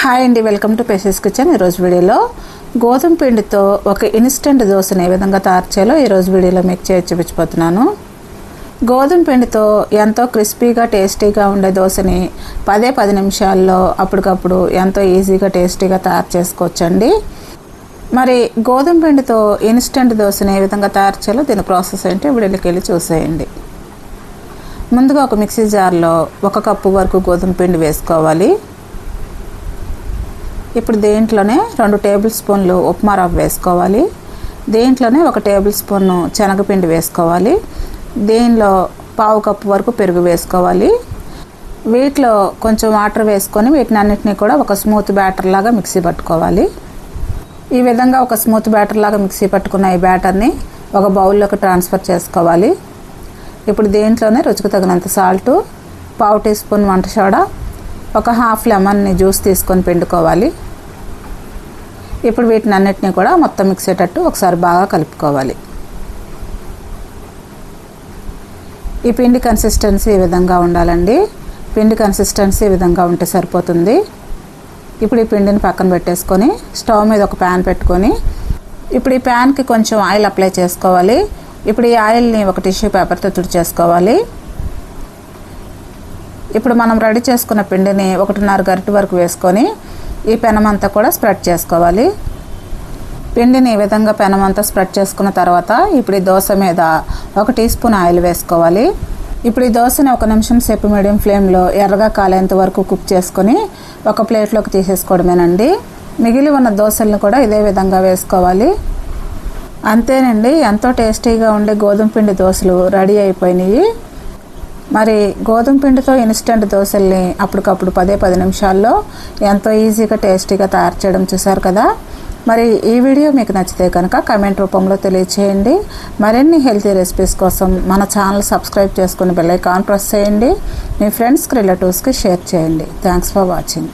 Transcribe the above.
Hi అండి, welcome to పేషెస్ kitchen. ఈరోజు వీడియోలో గోధుమ పిండితో ఒక ఇన్స్టెంట్ దోశని ఏ విధంగా తయారు చేయాలో ఈరోజు వీడియోలో మీకు చేసి చూపించబోతున్నాను. గోధుమ పిండితో ఎంతో క్రిస్పీగా టేస్టీగా ఉండే దోశని 10 నిమిషాల్లో అప్పటికప్పుడు ఎంతో ఈజీగా టేస్టీగా తయారు చేసుకోవచ్చండి. మరి గోధుమ పిండితో ఇన్స్టెంట్ దోశని ఏ విధంగా తయారు చేయాలో దీని ప్రాసెస్ ఏంటి వీడియోకి వెళ్ళి చూసేయండి. ముందుగా ఒక మిక్సీ జార్లో 1 కప్పు వరకు గోధుమ పిండి వేసుకోవాలి. ఇప్పుడు దీంట్లోనే 2 టేబుల్ స్పూన్లు ఉప్మా రవ్వ వేసుకోవాలి. దీంట్లోనే 1 టేబుల్ స్పూన్ శనగపిండి వేసుకోవాలి. దీనిలో 1/2 కప్పు వరకు పెరుగు వేసుకోవాలి. వీటిలో కొంచెం వాటర్ వేసుకొని వీటిని అన్నిటినీ కూడా ఒక స్మూత్ బ్యాటర్ లాగా మిక్సీ పట్టుకోవాలి. ఈ విధంగా ఒక స్మూత్ బ్యాటర్ లాగా మిక్సీ పట్టుకున్న ఈ బ్యాటర్ని ఒక బౌల్లోకి ట్రాన్స్ఫర్ చేసుకోవాలి. ఇప్పుడు దీంట్లోనే రుచికి తగినంత సాల్టు, 1/2 టీ స్పూన్ వంట సోడా, ఒక హాఫ్ లెమన్ని జ్యూస్ తీసుకొని పిండుకోవాలి. ఇప్పుడు వీటిని అన్నిటినీ కూడా మొత్తం మిక్స్ అయ్యేటట్టు ఒకసారి బాగా కలుపుకోవాలి. ఈ పిండి కన్సిస్టెన్సీ ఈ విధంగా ఉండాలండి. పిండి కన్సిస్టెన్సీ ఈ విధంగా ఉంటే సరిపోతుంది. ఇప్పుడు ఈ పిండిని పక్కన పెట్టేసుకొని స్టవ్ మీద ఒక ప్యాన్ పెట్టుకొని ఇప్పుడు ఈ ప్యాన్కి కొంచెం ఆయిల్ అప్లై చేసుకోవాలి. ఇప్పుడు ఈ ఆయిల్ని ఒక టిష్యూ పేపర్తో తుడిచేసుకోవాలి. ఇప్పుడు మనం రెడీ చేసుకున్న పిండిని 1.5 గరిటె వరకు వేసుకొని ఈ పెనమంతా కూడా స్ప్రెడ్ చేసుకోవాలి. పిండిని ఈ విధంగా పెనమంతా స్ప్రెడ్ చేసుకున్న తర్వాత ఇప్పుడు ఈ దోశ మీద 1 టీ స్పూన్ ఆయిల్ వేసుకోవాలి. ఇప్పుడు ఈ దోశని 1 నిమిషం సేపు మీడియం ఫ్లేమ్లో ఎర్రగా కాలేంత వరకు కుక్ చేసుకొని ఒక ప్లేట్లోకి తీసేసుకోవడమేనండి. మిగిలి ఉన్న దోశలను కూడా ఇదే విధంగా వేసుకోవాలి. అంతేనండి, ఎంతో టేస్టీగా ఉండే గోధుమ పిండి దోశలు రెడీ అయిపోయినాయి. మరి గోధుమ పిండితో ఇన్స్టెంట్ దోశల్ని అప్పటికప్పుడు 10 నిమిషాల్లో ఎంతో ఈజీగా టేస్టీగా తయారు చేయడం చూసారు కదా. మరి ఈ వీడియో మీకు నచ్చితే కనుక కామెంట్ రూపంలో తెలియచేయండి. మరిన్ని హెల్తీ రెసిపీస్ కోసం మన ఛానల్ సబ్స్క్రైబ్ చేసుకుని బెల్ ఐకాన్ ప్రెస్ చేయండి. మీ ఫ్రెండ్స్కి రిలేటివ్స్కి షేర్ చేయండి. Thanks for watching.